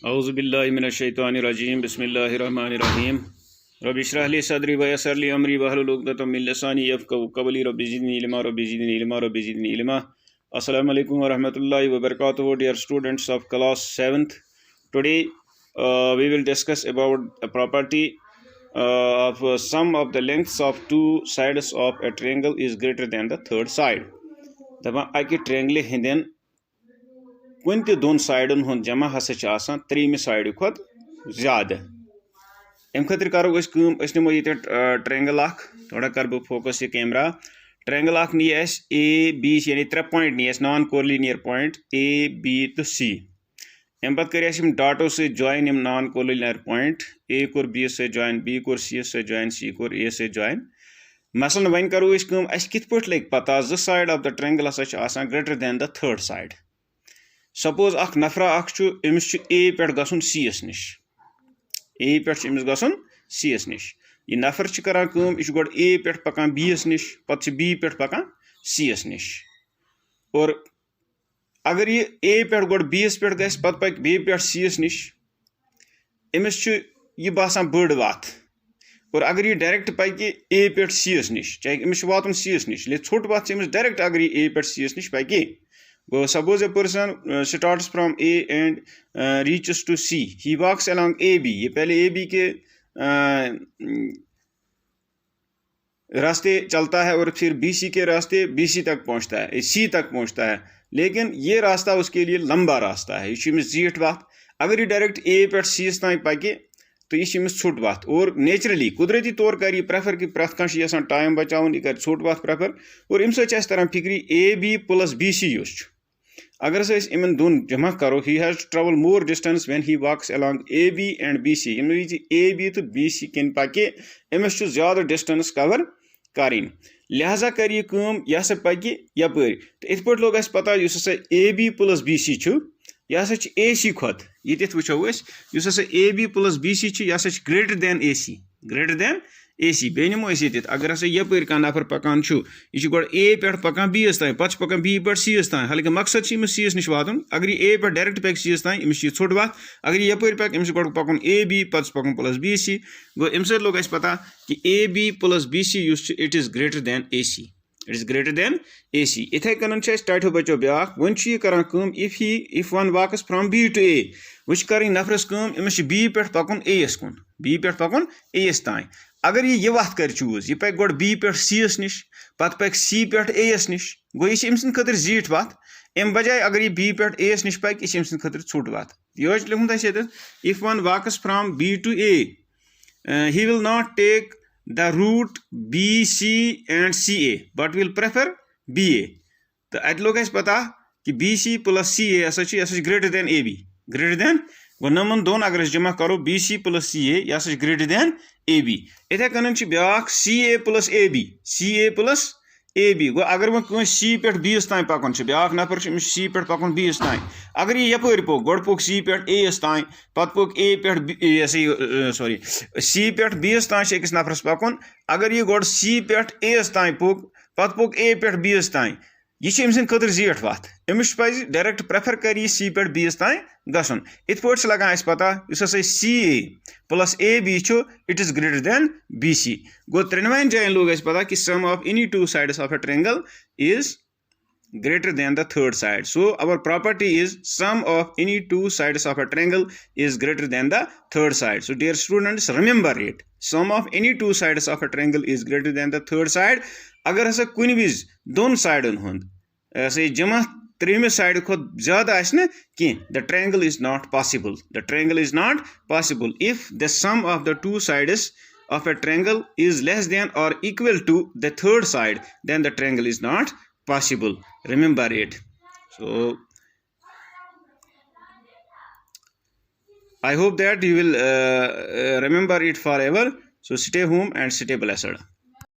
औज़ुबिल्लाहिमिनश्शैतानिर्रजीम बिस्मिल्लाहिर्रहमानिर्रहीम रब्बि इश्रह ली सदरी व यस्सिर ली अमरी वहलुल उक़दतम मिन लिसानी यफ़क़हू क़ौली रब्बि ज़िदनी इल्मा रब्बि ज़िदनी इल्मा रब्बि ज़िदनी इल्मा। अस्सलामु अलैकुम व रहमतुल्लाहि व बरकातुहू। Dear students of class 7th, today we will discuss about a property of sum of the lengths of two sides of a triangle is greater than the third side. दपान अकि triangle हिंदन कुन ते दोन साइडन हुंद जमा हसा छ आसान त्रीमि साइड खुद ज्यादा। अम खतर करो नमो ये ट्रायंगल थोड़ा कर बह फोकस ये कैमरा। ट्रायंगल नी ए बी यानी 3 पॉइंट नी non collinear point A B तो सी। अम पे कर डाटो से join non collinear point A कोर बी से जॉइन, बी कोर सी से जॉइन, सी कोर ए से जॉइन। मसलन वन करो कित पे लग पता जो साइड ऑफ द ट्रायंगल हसा greater than the third side. Suppose नफरा अमिस ए पे गसन सी एस निश, ए पे गसन सी एस निश। यह नफर करान गो ए पे पकान बी एस निश, पे बी पे पकान सी एस निश। और अगर यह ए पे गो बी एस पे गस पक बी पे सी एस निश, अमिस यह बासान बड़ वत। और अगर यह डायरेक्ट पक ए पे सी एस निश, चाहे अमिस वातन सी एस निश, ले छोट वत डायरेक्ट अगर यह ए पे सी एस निश पक। Well, suppose a person starts from A and reaches to C. He walks along AB. ये पहले AB के रास्ते चलता है और फिर BC के रास्ते BC तक पहुंचता है, C तक पहुंचता है। लेकिन ये रास्ता उसके लिए लंबा रास्ता है, ये जीट वत। अगर ये डायरेक्ट A पे C ताई पके तो यह छोट वत। और नेचुरली कुदरती तौर कर यह प्रेफर कि प्रत कह टाइम बचावन, यह कर छोट वत प्रेफर। और अम तरह फिक्री AB प्लस BC अगर इन दोन जमा करो, he has to travel more distance when he walks along AB and BC। AB तो BC किन पके अमिस ज्यादा डिस्टेंस कवर करें, लिहाजा कर यह पके यपर। तो इत पे लोग पता AB प्लस BC यह AC खुद ये वो AB प्लस BC यह greater than AC, greater than AC। बे नमो अगर यपर कह नफर पकान यह गो ए पे पकान बी एस तान, पे पकान बी पे सी एस तान। हालांकि मकसद सी एस निश वातन। अगर यह ए पे डायरेक्ट पक सी एस तान अमिस छोट वत। अगर यपर पक अमिस गो पकन AB पे पकन प्लस BC। गो अम लोग पता कि AB plus BC it is greater than AC, it is greater than AC। इथे कन टाइटो बचो ब्या वन करान if one walks from B to A, वह कर नफरस अमिस B पे पकन A एस कुन, B पे पकन A एस तान। अगर यह वत कर चूज, यह पक गो B पे C एस निश, पे पक C पे A एस निश, गो यह अम खतर जीट वत। अम बजाय अगर यह B पे A एस निश पक, यह अम खतर छोट वत। यह लिखुत if one walks from B to A, he will not take the route BC and CA but will prefer BA। तो अत लोग पता कि BC प्लस CA यह greater than AB, greater than गो नमन दोन अगर जमा करो BC प्लस CA यह ग्रेटर देन AB। इथे कन ब्या CA plus AB, CA plus AB। गो अगर वह C पे B तान पकन, ब्या नफर C पे पकन B तान। अगर यह यपर पोक गो पोक C पे A तान, पे पोक A पे सॉरी C पे B तान अकिस नफरस पकन। अगर यह गो C पे A तान पोक, पे पोक A पे B तान, यह अम खतर जीट वत। अमिस पज डायरेक्ट प्रेफर कर C पे B तान गसन। इत पे लगान पता CA plus AB it is greater than BC। गो त्रेनवन जायन लोग पता कि sum of any two sides of a triangle is greater than the third side. So our property is sum of any two sides of a triangle is greater than the third side. So dear students, remember it. Sum of any two sides of a triangle is greater than the third side. अगर हसा कुन विज दोन साइडन हुंद जमा त्रेम side खुद ज्यादा कि the triangle is not possible. The triangle is not possible if the sum of the two sides of a triangle is less than or equal to the third side, then the triangle is not possible. Remember it. So I hope that you will remember it forever. So stay home and stay blessed.